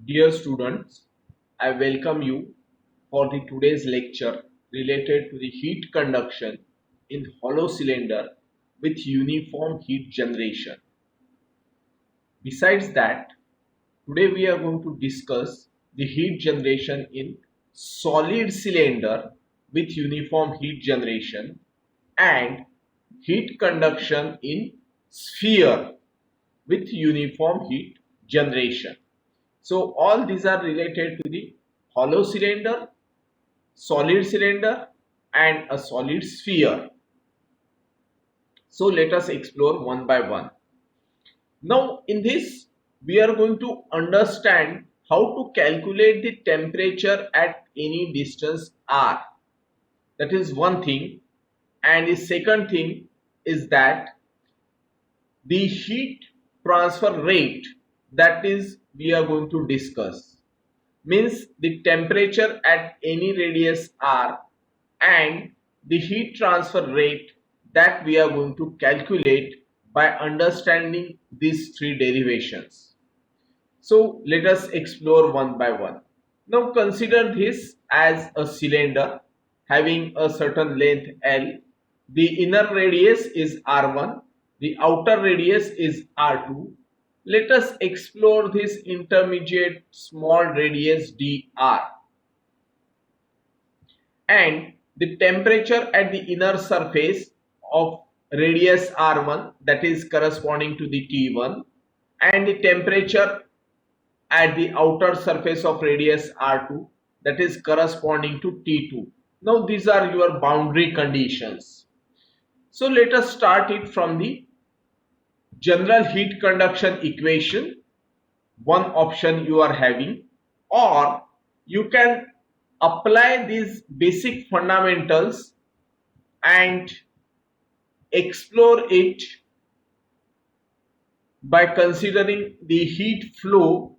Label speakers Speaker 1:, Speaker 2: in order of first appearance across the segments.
Speaker 1: Dear students, I welcome you for the today's lecture related to the heat conduction in hollow cylinder with uniform heat generation. Besides that, today we are going to discuss the heat generation in solid cylinder with uniform heat generation and heat conduction in sphere with uniform heat generation. So all these are related to the hollow cylinder, solid cylinder and a solid sphere. So let us explore one by one. Now in this we are going to understand how to calculate the temperature at any distance r. That is one thing, and the second thing is that the heat transfer rate, that is we are going to discuss, means the temperature at any radius r and the heat transfer rate that we are going to calculate by understanding these three derivations. So let us explore one by one. Now consider this as a cylinder having a certain length L. The inner radius is R1, the outer radius is R2. Let us explore this intermediate small radius dr. And the temperature at the inner surface of radius R1, that is corresponding to the T1, and the temperature at the outer surface of radius R2, that is corresponding to T2. Now these are your boundary conditions. So let us start it from the general heat conduction equation. One option you are having, or you can apply these basic fundamentals and explore it by considering the heat flow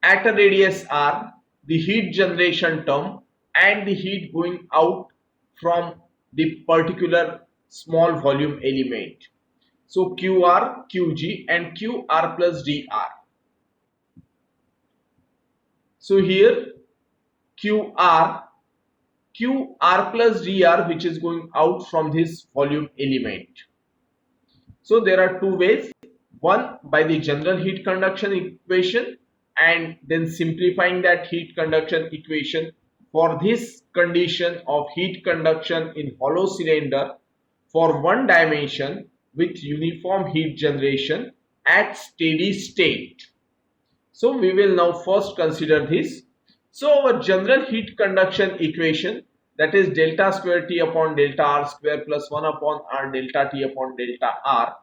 Speaker 1: at a radius r, the heat generation term and the heat going out from the particular small volume element. So QR, QG and QR plus DR. So here QR plus dr, which is going out from this volume element. So there are two ways, one by the general heat conduction equation and then simplifying that heat conduction equation for this condition of heat conduction in hollow cylinder for one dimension with uniform heat generation at steady state. So we will now first consider this. So our general heat conduction equation, that is delta square T upon delta R square plus 1 upon R delta T upon delta R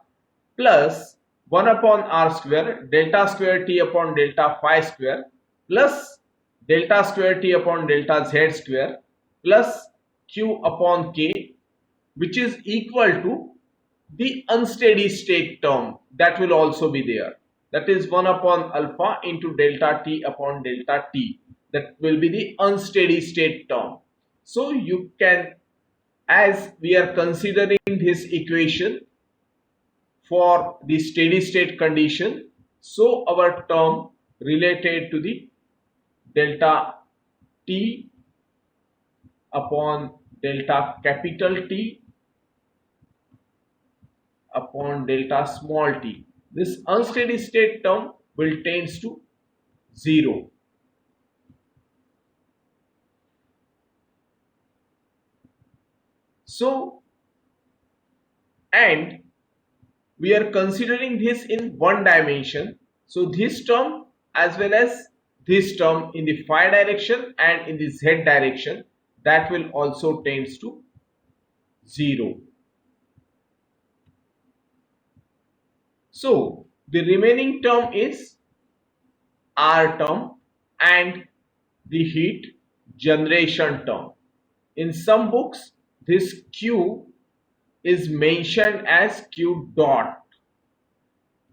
Speaker 1: plus 1 upon R square delta square T upon delta phi square plus delta square T upon delta Z square plus Q upon K, which is equal to the unsteady state term that will also be there. That is 1 upon alpha into delta T upon delta T. That will be the unsteady state term. So you can, as we are considering this equation for the steady state condition, so our term related to the delta T upon delta capital T upon delta small t, this unsteady state term will tends to 0. So, and we are considering this in one dimension. So this term as well as this term in the phi direction and in the z direction, that will also tends to 0. So the remaining term is R term and the heat generation term. In some books this Q is mentioned as Q dot.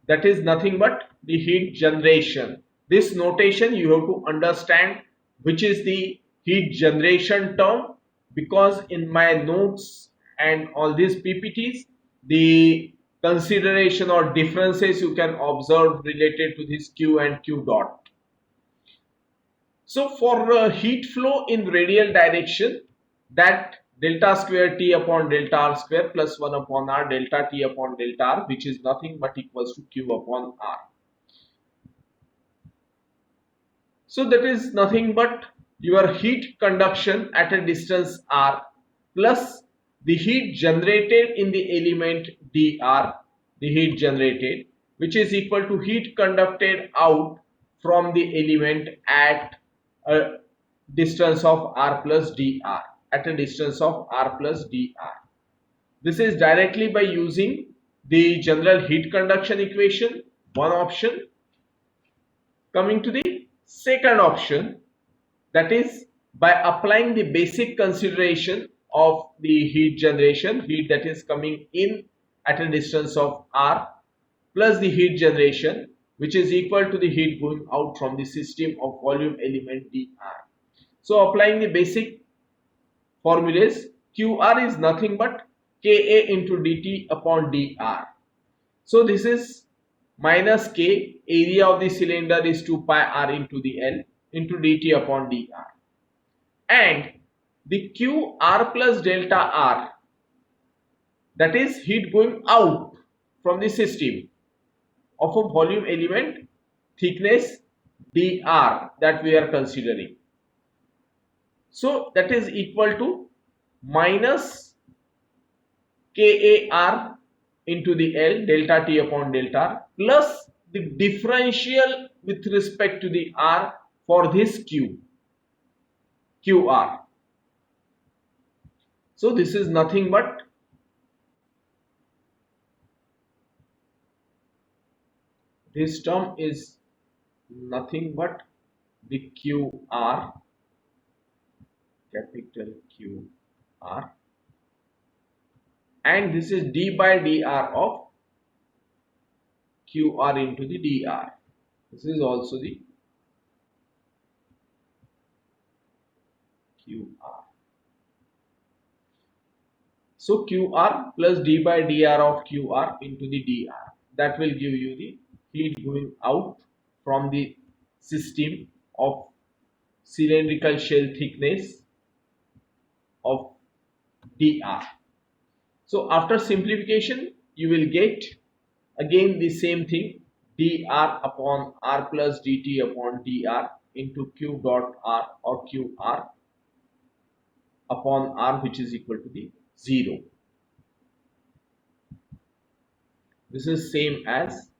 Speaker 1: That is nothing but the heat generation. This notation you have to understand which is the heat generation term, because in my notes and all these PPTs the consideration or differences you can observe related to this Q and Q dot. So for heat flow in radial direction, that delta square T upon delta R square plus 1 upon R delta T upon delta R, which is nothing but equals to Q upon R. So that is nothing but your heat conduction at a distance R plus the heat generated in the element dr, the heat generated, which is equal to heat conducted out from the element at a distance of r plus dr, at a distance of r plus dr. This is directly by using the general heat conduction equation, one option. Coming to the second option, that is by applying the basic consideration of the heat generation, heat that is coming in at a distance of r plus the heat generation, which is equal to the heat going out from the system of volume element dr. So applying the basic formulas, qr is nothing but ka into dt upon dr. So this is minus k, area of the cylinder is 2 pi r into the L into dt upon dr, and the q r plus delta r, that is heat going out from the system of a volume element thickness dr that we are considering. So that is equal to minus kar into the L delta T upon delta R plus the differential with respect to the R for this QR. So this is nothing but this term is nothing but the QR, capital QR, and this is d by dr of QR into the dr. This is also the QR. So QR plus d by dr of QR into the dr, that will give you the heat going out from the system of cylindrical shell thickness of dr. So after simplification, you will get again the same thing, dr upon r plus dt upon dr into q dot r or qr upon r, which is equal to the 0. This is same as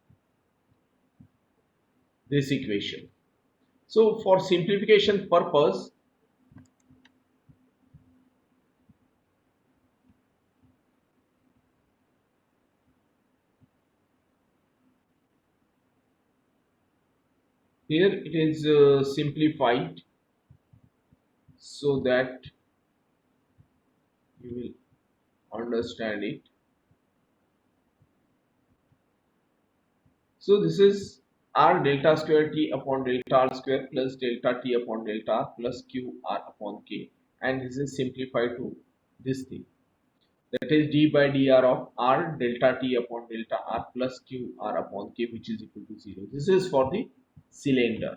Speaker 1: this equation. So for simplification purpose, here it is simplified so that you will understand it. So this is r delta square T upon delta R square plus delta T upon delta R plus q r upon k, and this is simplified to this thing, that is d by dr of r delta T upon delta R plus q r upon k, which is equal to 0. This is for the cylinder.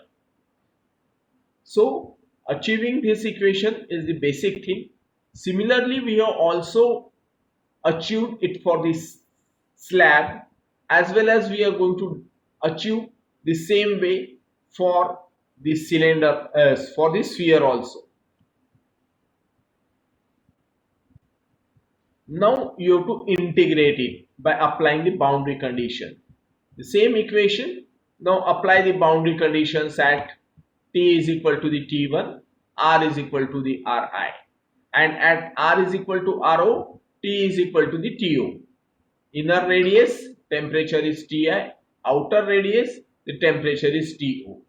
Speaker 1: So achieving this equation is the basic thing. Similarly, we have also achieved it for this slab, as well as we are going to achieve the same way for the cylinder, for the sphere also. Now you have to integrate it by applying the boundary condition. The same equation, now apply the boundary conditions at T is equal to the T1, R is equal to the Ri, and at R is equal to Ro, T is equal to the To. Inner radius, temperature is Ti, outer radius, the temperature is To.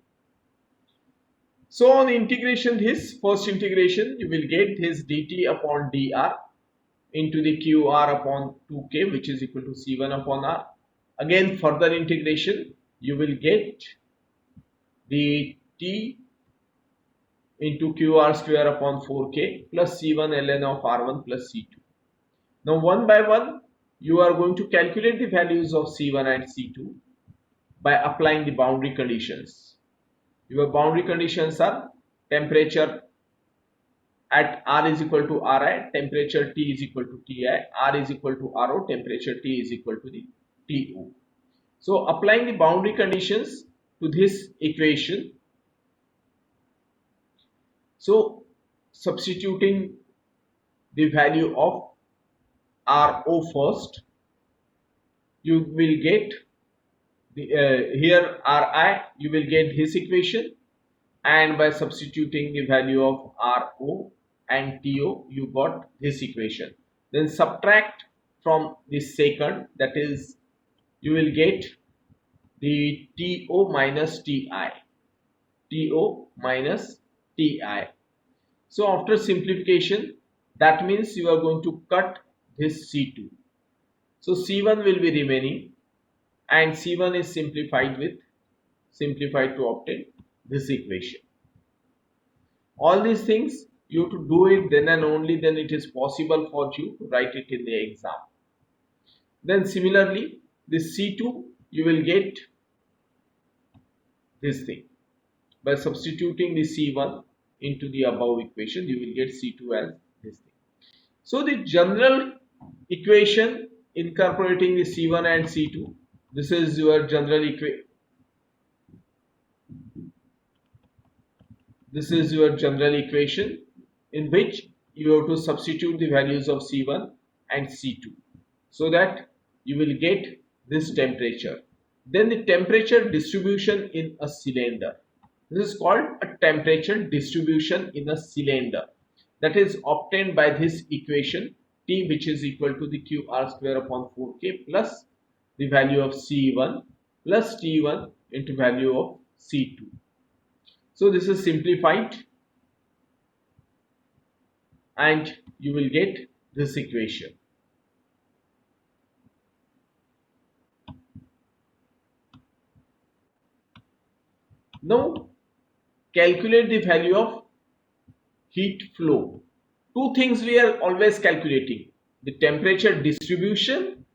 Speaker 1: So on integration, this first integration, you will get this dt upon dr into the qr upon 2k, which is equal to c1 upon r. Again further integration, you will get the t into qr square upon 4k plus c1 ln of r1 plus c2. Now one by one, you are going to calculate the values of c1 and c2 by applying the boundary conditions. Your boundary conditions are temperature at R is equal to Ri, temperature T is equal to Ti, R is equal to Ro, temperature T is equal to the To. So applying the boundary conditions to this equation, so substituting the value of Ro first, you will get the here Ri, you will get this equation, and by substituting the value of Ro and To, you got this equation. Then subtract from the second, that is, you will get the To minus Ti. To minus Ti. So after simplification, that means you are going to cut this C2. So C1 will be remaining, and C1 is simplified to obtain this equation. All these things you have to do it, then and only then it is possible for you to write it in the exam. Then similarly, this C2 you will get this thing. By substituting the C1 into the above equation, you will get C2 as this thing. So the general equation incorporating the C1 and C2, this is your general equation. This is your general equation in which you have to substitute the values of C1 and C2 so that you will get this temperature. Then the temperature distribution in a cylinder. This is called a temperature distribution in a cylinder, that is obtained by this equation T, which is equal to the QR square upon 4K plus the value of C1 plus T1 into value of C2. So this is simplified and you will get this equation. Now calculate the value of heat flow. Two things we are always calculating: the temperature distribution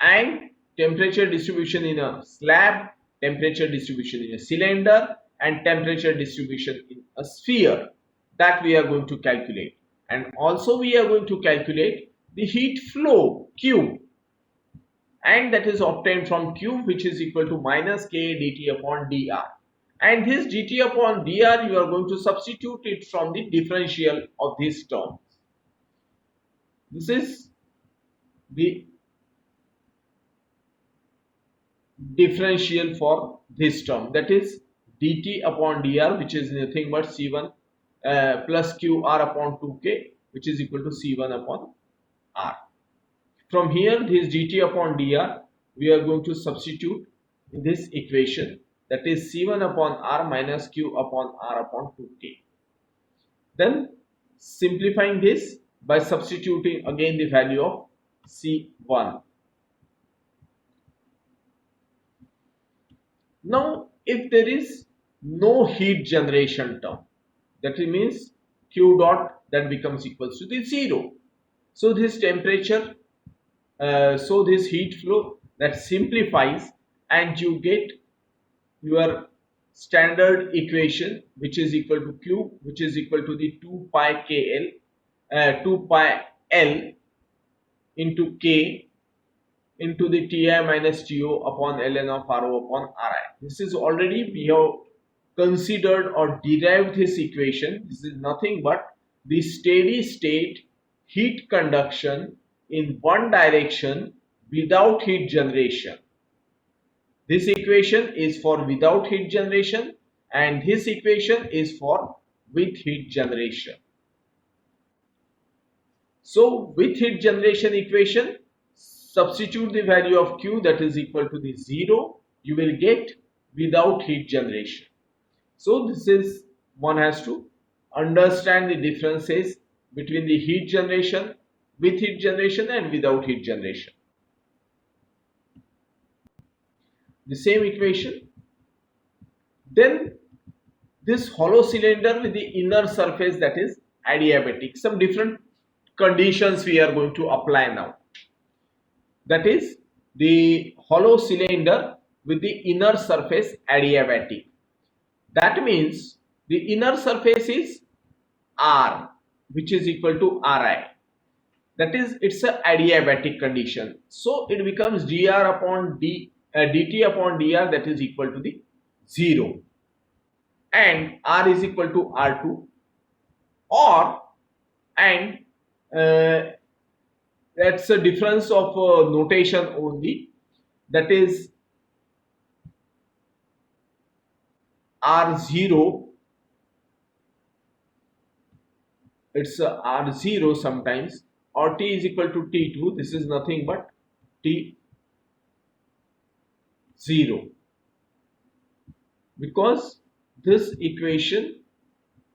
Speaker 1: and temperature distribution in a slab, temperature distribution in a cylinder, and temperature distribution in a sphere. That we are going to calculate. And also we are going to calculate the heat flow Q, and that is obtained from Q, which is equal to minus K dt upon dr. And this dt upon dr, you are going to substitute it from the differential of these terms. This is the differential for this term, that is dt upon dr, which is nothing but C1 plus QR upon 2K, which is equal to C1 upon R. From here, this dt upon dr, we are going to substitute in this equation, that is C1 upon R minus Q upon R upon 2K. Then simplifying this by substituting again the value of C1. Now if there is no heat generation term, that means Q dot, that becomes equals to the 0. So this temperature, so this heat flow, that simplifies and you get your standard equation, which is equal to Q, which is equal to the 2 pi KL, 2 pi L into K into the Ti minus To upon ln of Ro upon Ri. This is already, we have considered or derived this equation. This is nothing but the steady state heat conduction in one direction without heat generation. This equation is for without heat generation and this equation is for with heat generation. So with heat generation equation, substitute the value of Q, that is equal to the 0, you will get without heat generation. So this is, one has to understand the differences between the heat generation, with heat generation and without heat generation. The same equation. Then this hollow cylinder with the inner surface, that is adiabatic. Some different conditions we are going to apply now. That is the hollow cylinder with the inner surface adiabatic. That means The inner surface is R, which is equal to Ri. That is, it's a adiabatic condition. So it becomes dr upon dt upon dr, that is equal to the 0, and R is equal to R2, or and that's a difference of notation only. That is R0, it's R0 sometimes, or T is equal to T2. This is nothing but T0, because this equation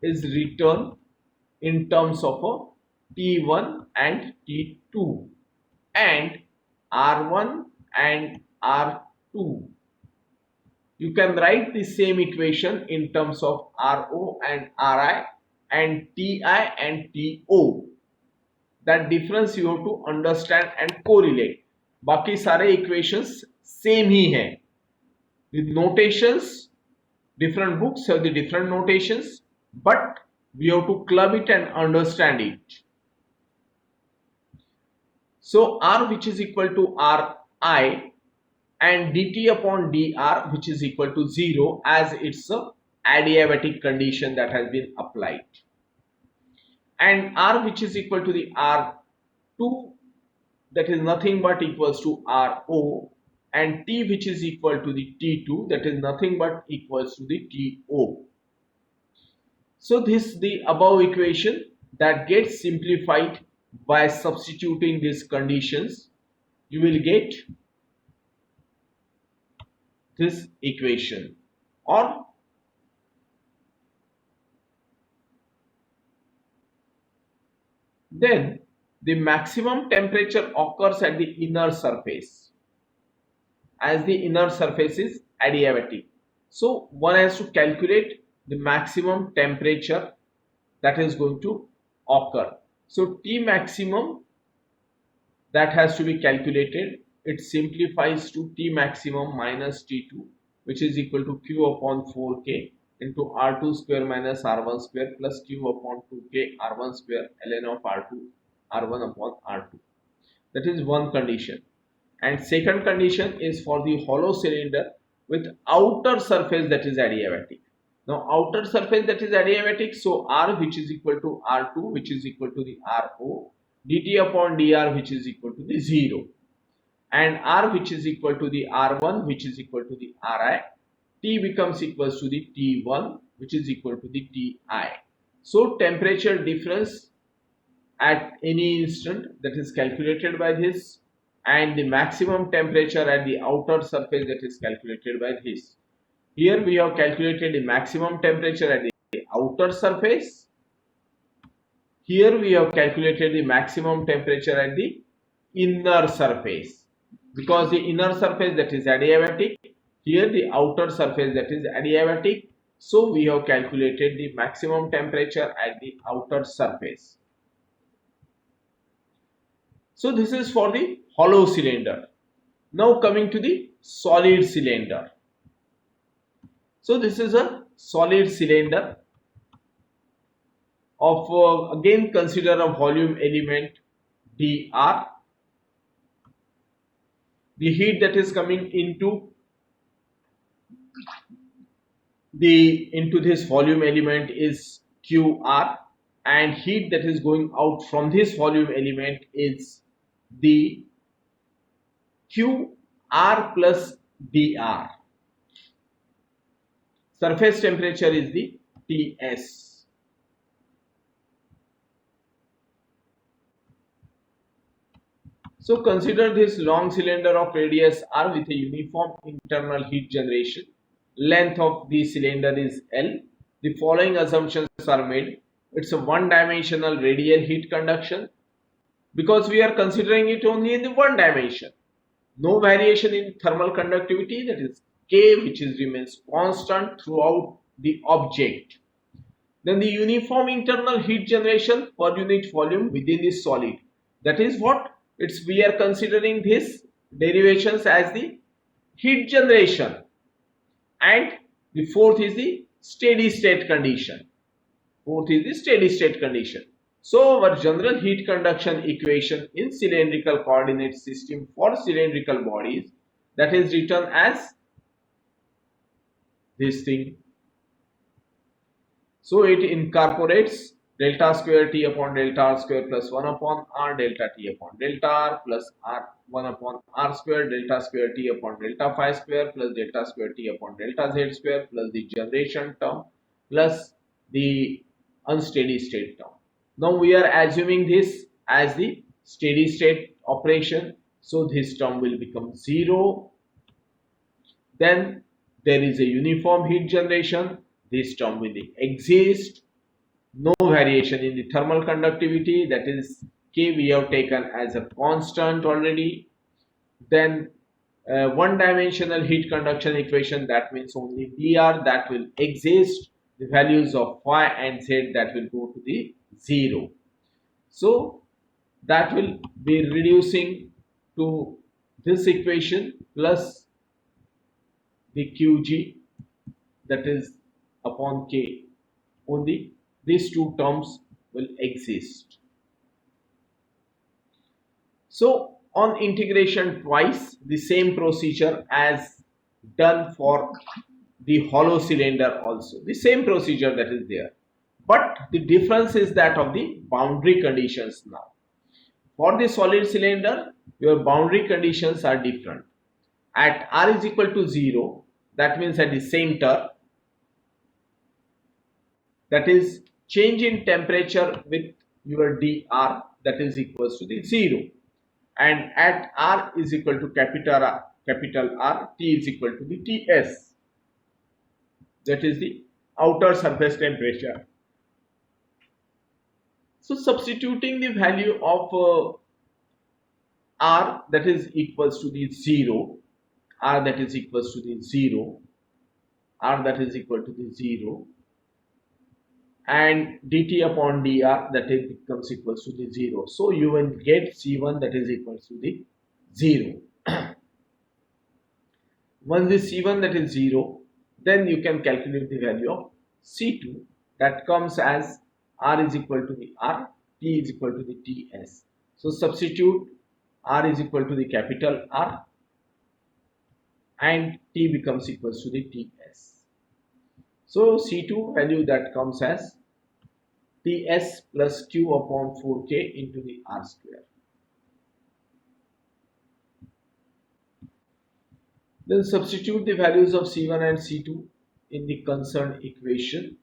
Speaker 1: is written in terms of a T1 and T2 and R1 and R2. You can write the same equation in terms of RO and RI and TI and TO. That difference you have to understand and correlate. बाकी सारे equations same ही हैं. The notations, different books have the different notations, but we have to club it and understand it. So R, which is equal to Ri, and dt upon dr, which is equal to 0, as it's a adiabatic condition that has been applied. And R, which is equal to the R2, that is nothing but equals to RO, and T, which is equal to the T2, that is nothing but equals to the TO. So this the above equation that gets simplified by substituting these conditions. You will get this equation, or then the maximum temperature occurs at the inner surface, as the inner surface is adiabatic. So one has to calculate the maximum temperature that is going to occur. So T maximum, that has to be calculated. It simplifies to T maximum minus T2, which is equal to Q upon 4K into R2 square minus R1 square plus Q upon 2K R1 square ln of R2 R1 upon R2. That is one condition. And second condition is for the hollow cylinder with outer surface that is adiabatic. Now outer surface that is adiabatic, so R, which is equal to R2, which is equal to the RO, dt upon dr, which is equal to the 0, and R, which is equal to the R1, which is equal to the Ri, T becomes equals to the T1, which is equal to the Ti. So temperature difference at any instant, that is calculated by this, and the maximum temperature at the outer surface, that is calculated by this. Here we have calculated the maximum temperature at the outer surface. Here we have calculated the maximum temperature at the inner surface, because the inner surface that is adiabatic, here the outer surface that is adiabatic. So we have calculated the maximum temperature at the outer surface. So this is for the hollow cylinder. Now coming to the solid cylinder. So this is a solid cylinder of again consider a volume element dr. The heat that is coming into this volume element is QR, and heat that is going out from this volume element is the QR plus dr. Surface temperature is the Ts. So consider this long cylinder of radius r with a uniform internal heat generation. Length of the cylinder is L. The following assumptions are made. It's a one-dimensional radial heat conduction, because we are considering it only in the one dimension. No variation in thermal conductivity, that is K, which remains constant throughout the object. Then the uniform internal heat generation per unit volume within the solid. That is what we are considering this derivations as the heat generation. And the fourth is the steady state condition. Fourth is the steady state condition. So our general heat conduction equation in cylindrical coordinate system for cylindrical bodies, that is written as this thing. So it incorporates delta square T upon delta R square plus 1 upon R delta T upon delta R plus R 1 upon R square delta square T upon delta phi square plus delta square T upon delta Z square plus the generation term plus the unsteady state term. Now we are assuming this as the steady state operation. So this term will become 0. Then there is a uniform heat generation. This term will exist. No variation in the thermal conductivity, that is K we have taken as a constant already. Then one dimensional heat conduction equation, that means only dr, that will exist. The values of phi and z, that will go to the 0. So that will be reducing to this equation plus the qg, that is upon k. Only these two terms will exist. So on integration twice, the same procedure as done for the hollow cylinder also, the same procedure that is there, but the difference is that of the boundary conditions. Now for the solid cylinder, your boundary conditions are different. At R is equal to 0, that means at the center, that is change in temperature with your dr, that is equals to the 0, and at R is equal to capital R, T is equal to the Ts, that is the outer surface temperature. So substituting the value of R, that is equals to the 0, R that is equals to the 0, R that is equal to the 0, and dt upon dr, that is becomes equals to the 0. So you will get C1, that is equals to the 0. Once the C1, that is 0, then you can calculate the value of C2, that comes as R is equal to the R, T is equal to the Ts. So substitute R is equal to the capital R and T becomes equals to the Ts. So C2 value, that comes as Ts plus Q upon 4K into the R square. Then substitute the values of C1 and C2 in the concerned equation.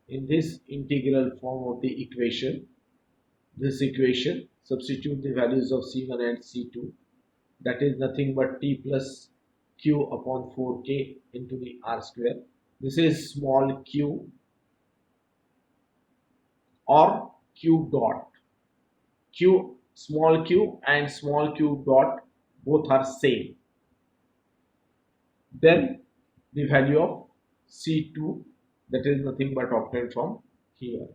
Speaker 1: In this integral form of the equation, substitute the values of C1 and C2, that is nothing but T plus Q upon 4K into the R square. This is small q or q dot. Q, small q and small q dot, both are same. Then the value of C2, that is nothing but obtained from here.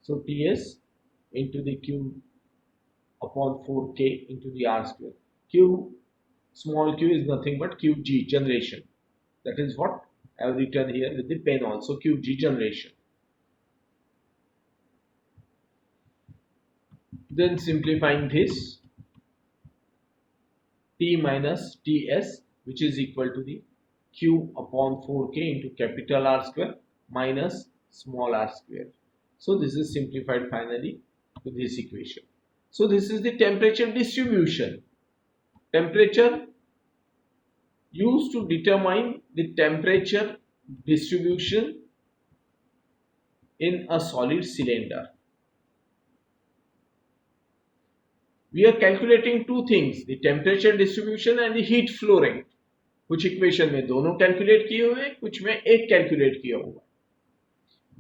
Speaker 1: So Ts into the Q upon 4K into the R square. Q, small q is nothing but Qg, generation. That is what I have written here with the pen also, Qg, generation. Then simplifying this, T minus Ts, which is equal to the Q upon 4K into capital R square minus small r square. So this is simplified finally to this equation. So this is the temperature distribution. Temperature used to determine the temperature distribution in a solid cylinder. We are calculating two things, the temperature distribution and the heat flow rate. कुछ equation में दोनों calculate किए हुए हैं, कुछ में एक calculate किया हुआ है.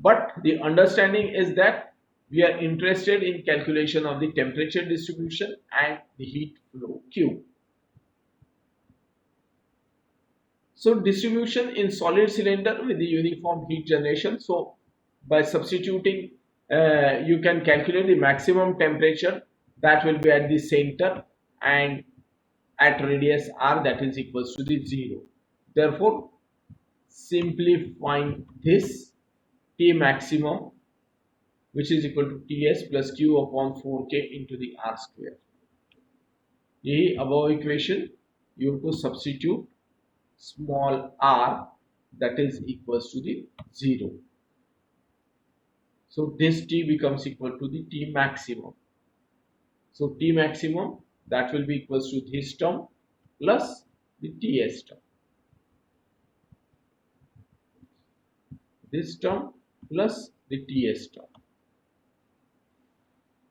Speaker 1: But the understanding is that we are interested in calculation of the temperature distribution and the heat flow Q. So distribution in solid cylinder with the uniform heat generation. So by substituting, you can calculate the maximum temperature that will be at the center and at radius r, that is equals to the 0. Therefore, simplifying this, T maximum, which is equal to Ts plus Q upon 4K into the R square. यही above equation you have to substitute small r, that is equals to the 0. So this T becomes equal to the T maximum. So T maximum, that will be equals to this term plus the Ts term. This term plus the Ts term.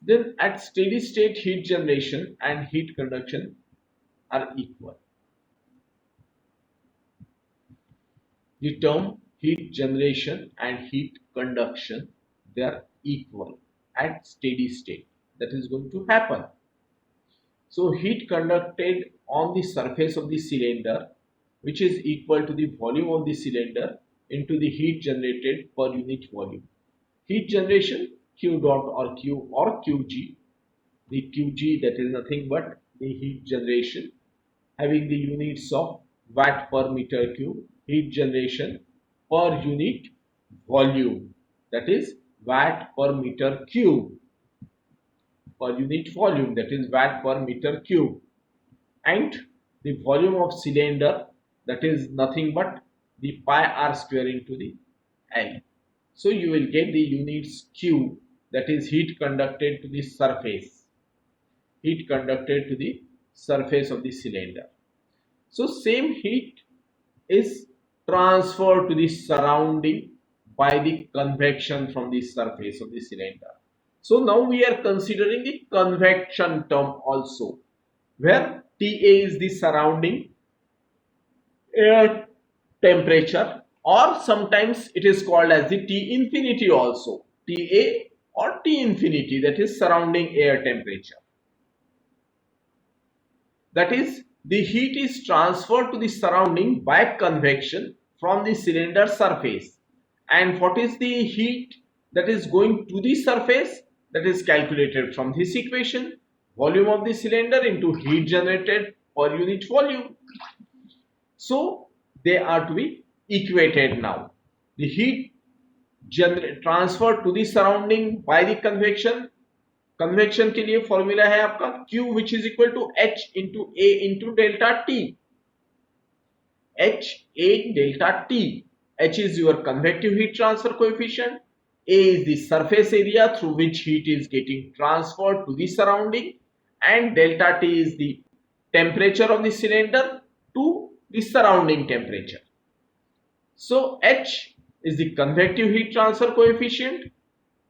Speaker 1: Then at steady state, heat generation and heat conduction are equal. The term heat generation and heat conduction, they are equal at steady state. That is going to happen. So heat conducted on the surface of the cylinder, which is equal to the volume of the cylinder into the heat generated per unit volume. Heat generation, Q dot or Q or Qg. The Qg, that is nothing but the heat generation, having the units of watt per meter cube. Heat generation per unit volume, that is watt per meter cube, per unit volume, that is watt per meter cube, and the volume of cylinder, that is nothing but the pi r square into the L. So you will get the units Q, that is heat conducted to the surface, heat conducted to the surface of the cylinder. So same heat is transferred to the surrounding by the convection from the surface of the cylinder. So now we are considering the convection term also, where Ta is the surrounding air temperature, or sometimes it is called as the T infinity also, Ta or T infinity, that is surrounding air temperature. That is, the heat is transferred to the surrounding by convection from the cylinder surface. And what is the heat that is going to the surface? That is calculated from this equation, volume of the cylinder into heat generated per unit volume. So they are to be equated now. The heat transferred to the surrounding by the convection, convection के लिए formula है आपका Q which is equal to H into A into delta T. H A delta T. H is your convective heat transfer coefficient. A is the surface area through which heat is getting transferred to the surrounding, and delta T is the temperature of the cylinder to the surrounding temperature. So H is the convective heat transfer coefficient,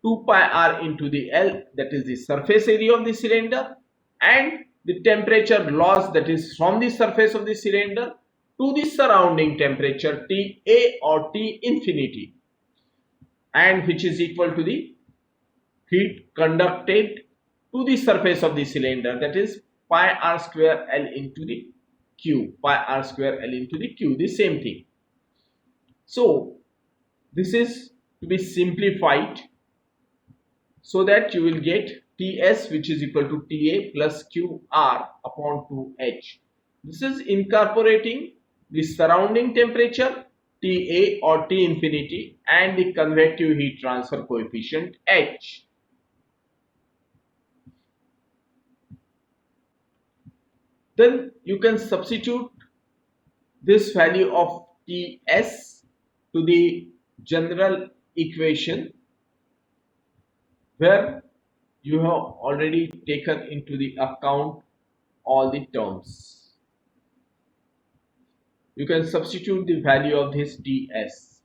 Speaker 1: 2 pi r into the L, that is the surface area of the cylinder, and the temperature loss, that is from the surface of the cylinder to the surrounding temperature Ta or T infinity, and which is equal to the heat conducted to the surface of the cylinder, that is pi r square L into the Q, pi r square L into the Q, the same thing. So this is to be simplified, so that you will get Ts which is equal to Ta plus Qr upon 2H. This is incorporating the surrounding temperature Ta or T infinity and the convective heat transfer coefficient H. Then you can substitute this value of Ts to the general equation, where you have already taken into the account all the terms. You can substitute the value of this Ts.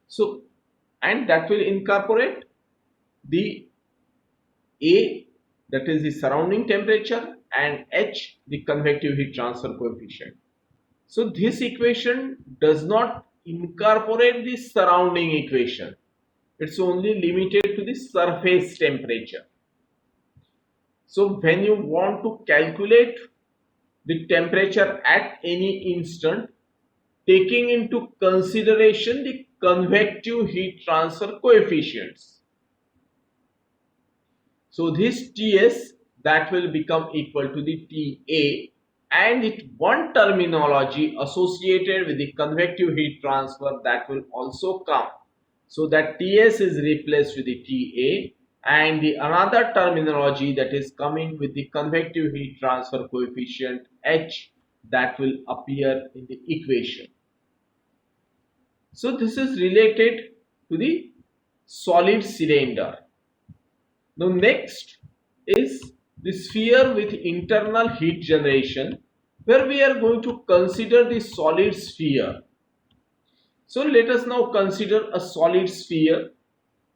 Speaker 1: So, and that will incorporate the A, that is the surrounding temperature, and H, the convective heat transfer coefficient. So this equation does not incorporate the surrounding equation. It's only limited to the surface temperature. So when you want to calculate the temperature at any instant, taking into consideration the convective heat transfer coefficients. So this Ts that will become equal to the TA, and it one terminology associated with the convective heat transfer that will also come. So that Ts is replaced with the Ta, and the another terminology that is coming with the convective heat transfer coefficient H that will appear in the equation. So this is related to the solid cylinder. Now next is the sphere with internal heat generation, where we are going to consider the solid sphere. So let us now consider a solid sphere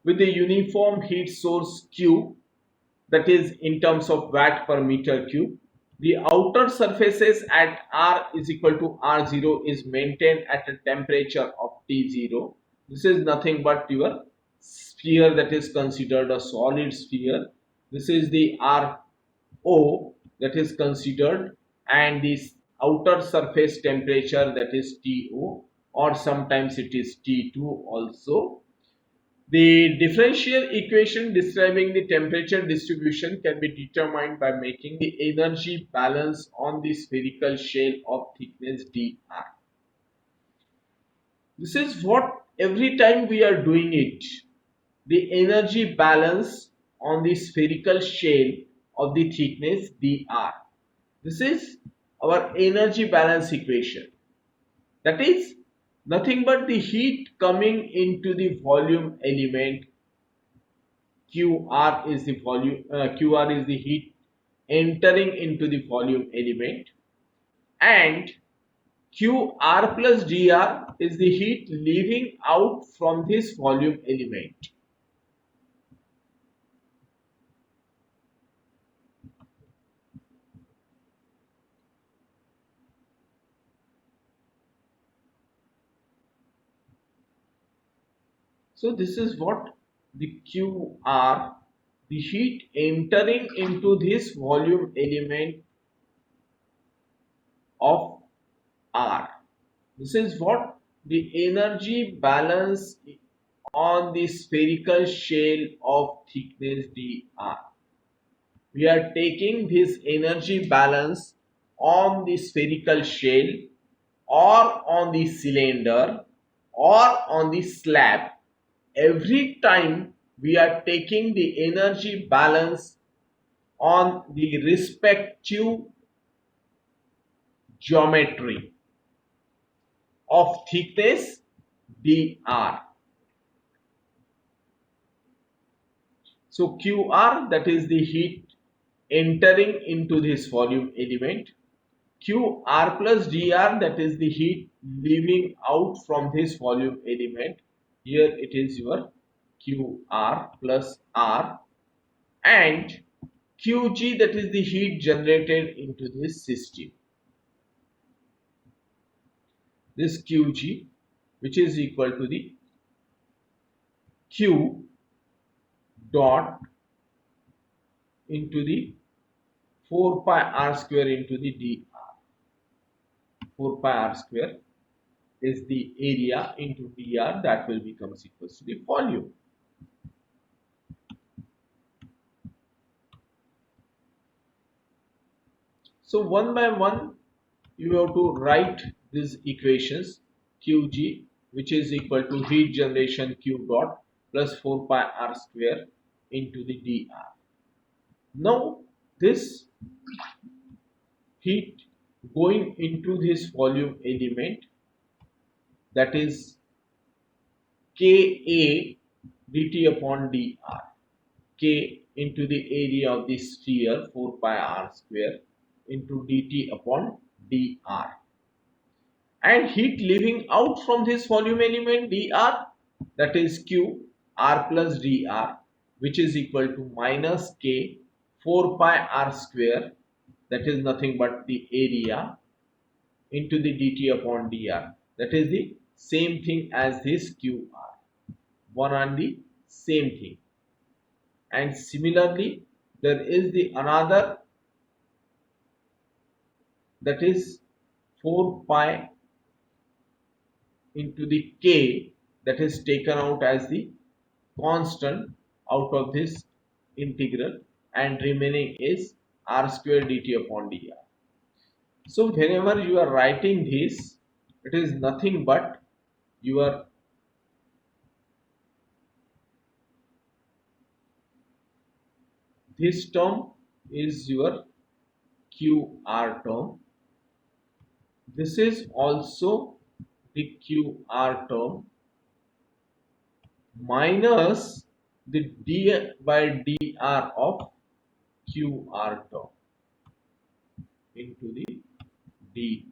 Speaker 1: with a uniform heat source Q, that is in terms of watt per meter cube. The outer surfaces at R is equal to R0 is maintained at a temperature of T0. This is nothing but your sphere that is considered a solid sphere. This is the RO that is considered, and this outer surface temperature that is TO, or sometimes it is T2 also. The differential equation describing the temperature distribution can be determined by making the energy balance on the spherical shell of thickness dr. This is what every time we are doing it, the energy balance on the spherical shell of the thickness dr. This is our energy balance equation. That is nothing but the heat coming into the volume element. QR is the volume, QR is the heat entering into the volume element, and QR plus dr is the heat leaving out from this volume element. So this is what the QR, the heat entering into this volume element of R. This is what the energy balance on the spherical shell of thickness dr. We are taking this energy balance on the spherical shell, or on the cylinder, or on the slab. Every time we are taking the energy balance on the respective geometry of thickness dr. So QR, that is the heat entering into this volume element. QR plus dr, that is the heat leaving out from this volume element. Here it is your QR plus R, and QG, that is the heat generated into this system. This QG, which is equal to the Q dot into the 4 pi r square into the dr. 4 pi r square is the area into dr, that will become equal to the volume. So one by one you have to write these equations. Qg, which is equal to heat generation Q dot plus 4 pi r square into the dr. Now this heat going into this volume element, that is Ka dt upon dr. K into the area of the sphere 4 pi r square into dt upon dr, and heat leaving out from this volume element dr, that is Q r plus dr, which is equal to minus K 4 pi r square, that is nothing but the area, into the dt upon dr, that is the same thing as this QR, one and the same thing. And similarly there is the another, that is 4 pi into the K, that is taken out as the constant out of this integral, and remaining is r square dt upon dr. So whenever you are writing this, it is nothing but your this term is your QR term. This is also the QR term minus the d by dr of QR term into the dr.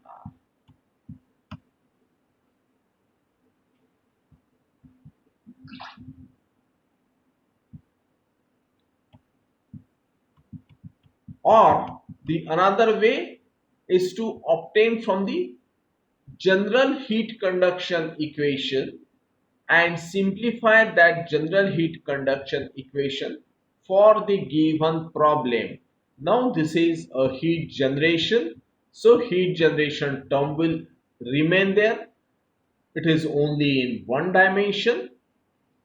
Speaker 1: Or the another way is to obtain from the general heat conduction equation and simplify that general heat conduction equation for the given problem. Now this is a heat generation, so heat generation term will remain there. It is only in one dimension,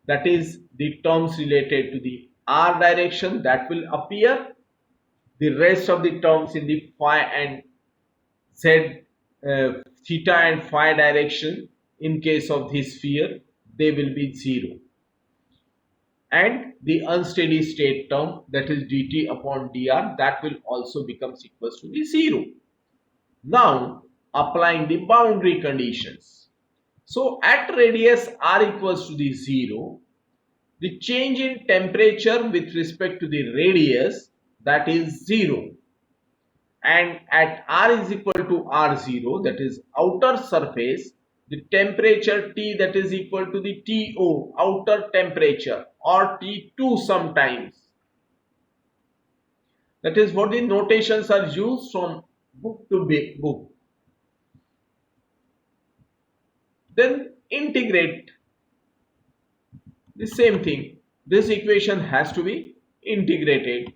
Speaker 1: that is the terms related to the r direction that will appear. The rest of the terms in the phi and z, theta and phi direction, in case of this sphere, they will be 0. And the unsteady state term, that is dt upon dr, that will also becomes equals to the 0. Now applying the boundary conditions. So at radius r equals to the 0, the change in temperature with respect to the radius, that is 0. And at r is equal to r0, that is outer surface, the temperature T, that is equal to the TO, outer temperature, or T2 sometimes. That is what the notations are used from book to book. Then integrate the same thing. This equation has to be integrated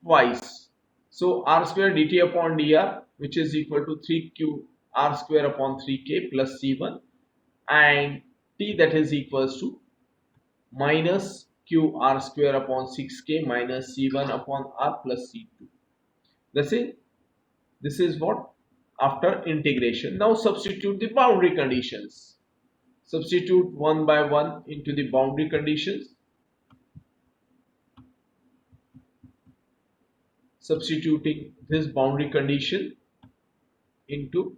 Speaker 1: twice. So r square dt upon dr, which is equal to 3q r square upon 3k plus c1, and t, that is equals to minus q r square upon 6k minus c1 upon r plus c2. This is what after integration. Now substitute the boundary conditions. Substitute one by one into the boundary conditions. Substituting this boundary condition into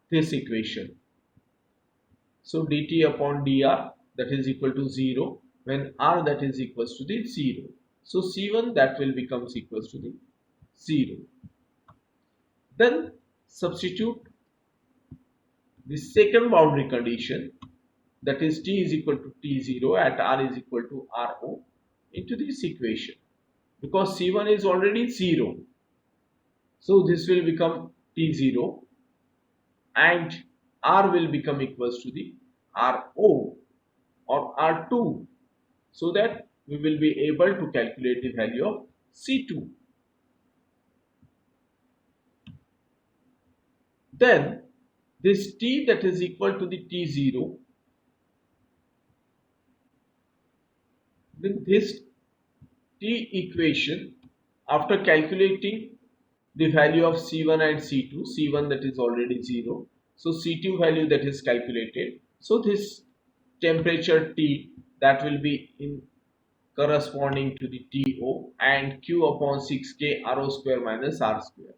Speaker 1: this equation. So dt upon dr, that is equal to 0 when r, that is equals to the 0. So c1, that will becomes equals to the 0. Then substitute the second boundary condition, that is t is equal to t0 at r is equal to ro, into this equation, because c1 is already 0. So this will become t0 and r will become equals to the ro or r2, so that we will be able to calculate the value of c2. Then this t, that is equal to the t0, then this t equation, after calculating the value of c1 and c2, c1 that is already 0, so c2 value that is calculated, so this temperature T, that will be in corresponding to the TO, and Q upon 6K RO square minus R square.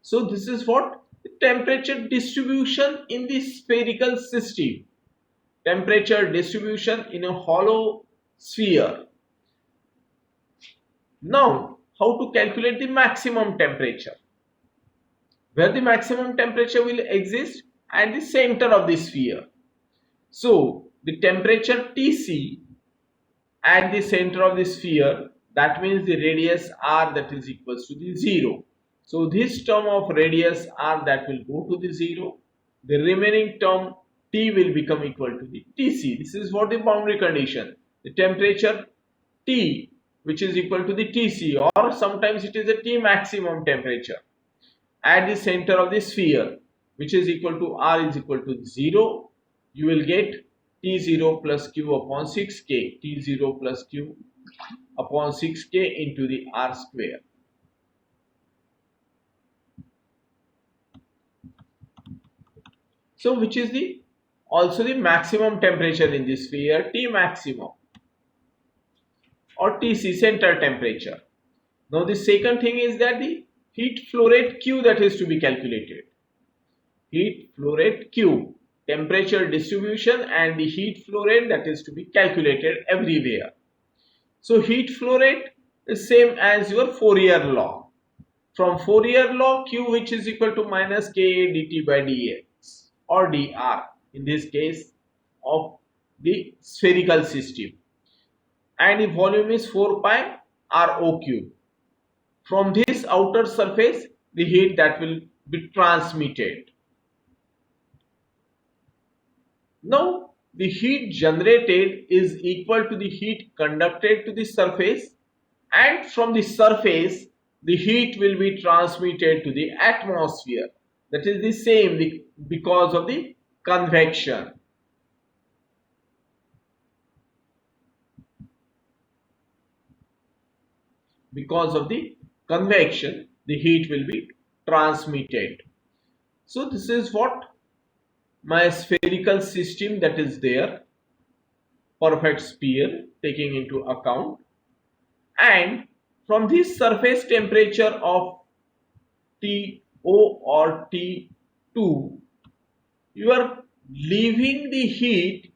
Speaker 1: So this is what the temperature distribution in the spherical system, temperature distribution in a hollow sphere. Now how to calculate the maximum temperature? Where the maximum temperature will exist? At the center of the sphere. So the temperature Tc at the center of the sphere, that means the radius r, that is equals to the 0. So this term of radius r, that will go to the 0. The remaining term T will become equal to the Tc. This is what the boundary condition. The temperature T, which is equal to the Tc, or sometimes it is a T maximum temperature at the center of the sphere, which is equal to r is equal to 0. You will get T0 plus Q upon 6K, T0 plus Q upon 6K into the R square. So which is the also the maximum temperature in this sphere, T maximum or TC, center temperature. Now the second thing is that the heat flow rate Q that is to be calculated. Heat flow rate Q, temperature distribution and the heat flow rate that is to be calculated everywhere. So heat flow rate is same as your Fourier law. From Fourier law, Q which is equal to minus Ka dt by dx or dr in this case of the spherical system, and the volume is 4 pi rho cube. From this outer surface, the heat that will be transmitted. Now, the heat generated is equal to the heat conducted to the surface, and from the surface, the heat will be transmitted to the atmosphere. That is the same because of the convection. Because of the convection, the heat will be transmitted. So this is what my spherical system that is there, perfect sphere taking into account, and from this surface temperature of TO or T2, you are leaving the heat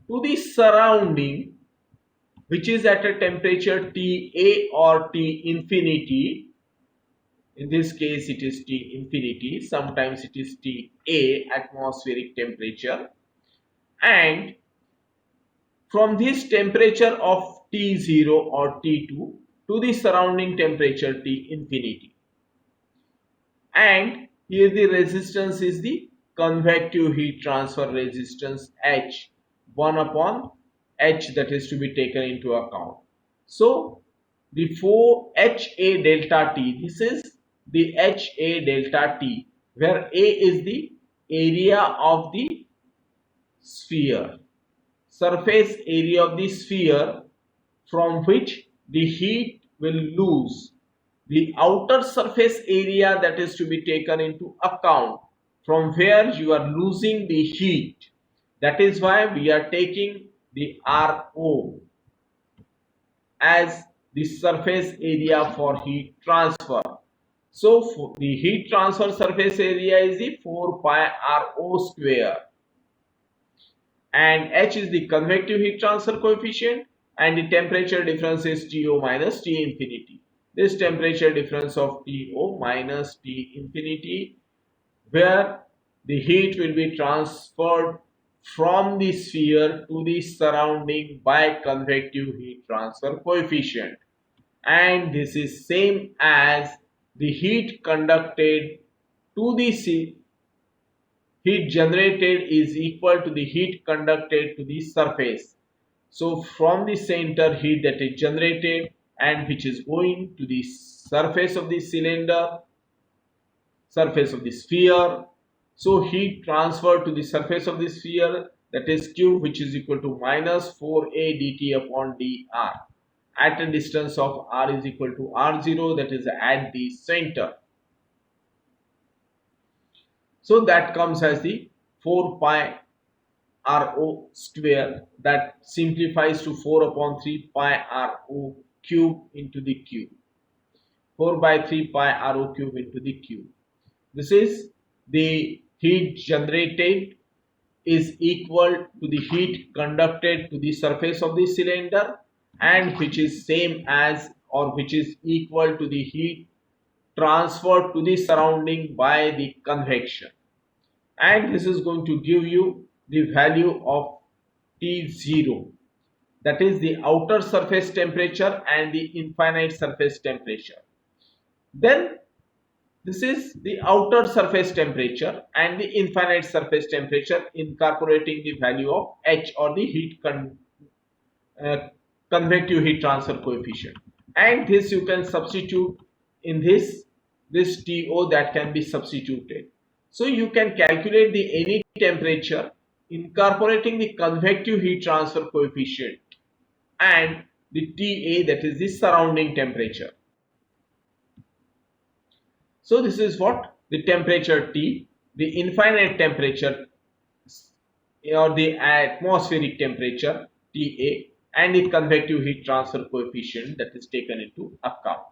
Speaker 1: to the surrounding, which is at a temperature TA or T infinity. In this case it is T infinity, sometimes it is TA, atmospheric temperature, and from this temperature of T0 or T2 to the surrounding temperature T infinity. And here the resistance is the convective heat transfer resistance H, 1 upon H that is to be taken into account. So the 4 HA delta T, this is the HA delta T, where A is the area of the sphere, surface area of the sphere from which the heat will lose. The outer surface area that is to be taken into account, from where you are losing the heat. That is why we are taking the RO as the surface area for heat transfer. So the heat transfer surface area is the 4 pi RO square, and H is the convective heat transfer coefficient, and the temperature difference is TO minus T infinity. This temperature difference of TO minus T infinity, where the heat will be transferred from the sphere to the surrounding by convective heat transfer coefficient, and this is same as the heat conducted to the heat generated is equal to the heat conducted to the surface. So from the center, heat that is generated and which is going to the surface of the cylinder, surface of the sphere. So heat transferred to the surface of the sphere, that is Q, which is equal to minus 4A dt upon dr at a distance of r is equal to r0, that is at the center. So that comes as the 4 pi rho square, that simplifies to 4 upon 3 pi rho cube into the cube. 4 by 3 pi rho cube into the cube. This is the heat generated is equal to the heat conducted to the surface of the cylinder, and which is same as or which is equal to the heat transferred to the surrounding by the convection. And this is going to give you the value of T0, that is the outer surface temperature and the infinite surface temperature. Then this is the outer surface temperature and the infinite surface temperature, incorporating the value of H or the heat convective heat transfer coefficient, and this you can substitute in this TO that can be substituted. So you can calculate the any temperature incorporating the convective heat transfer coefficient, and the TA, that is the surrounding temperature. So this is what the temperature T, the infinite temperature or the atmospheric temperature TA, and the convective heat transfer coefficient that is taken into account.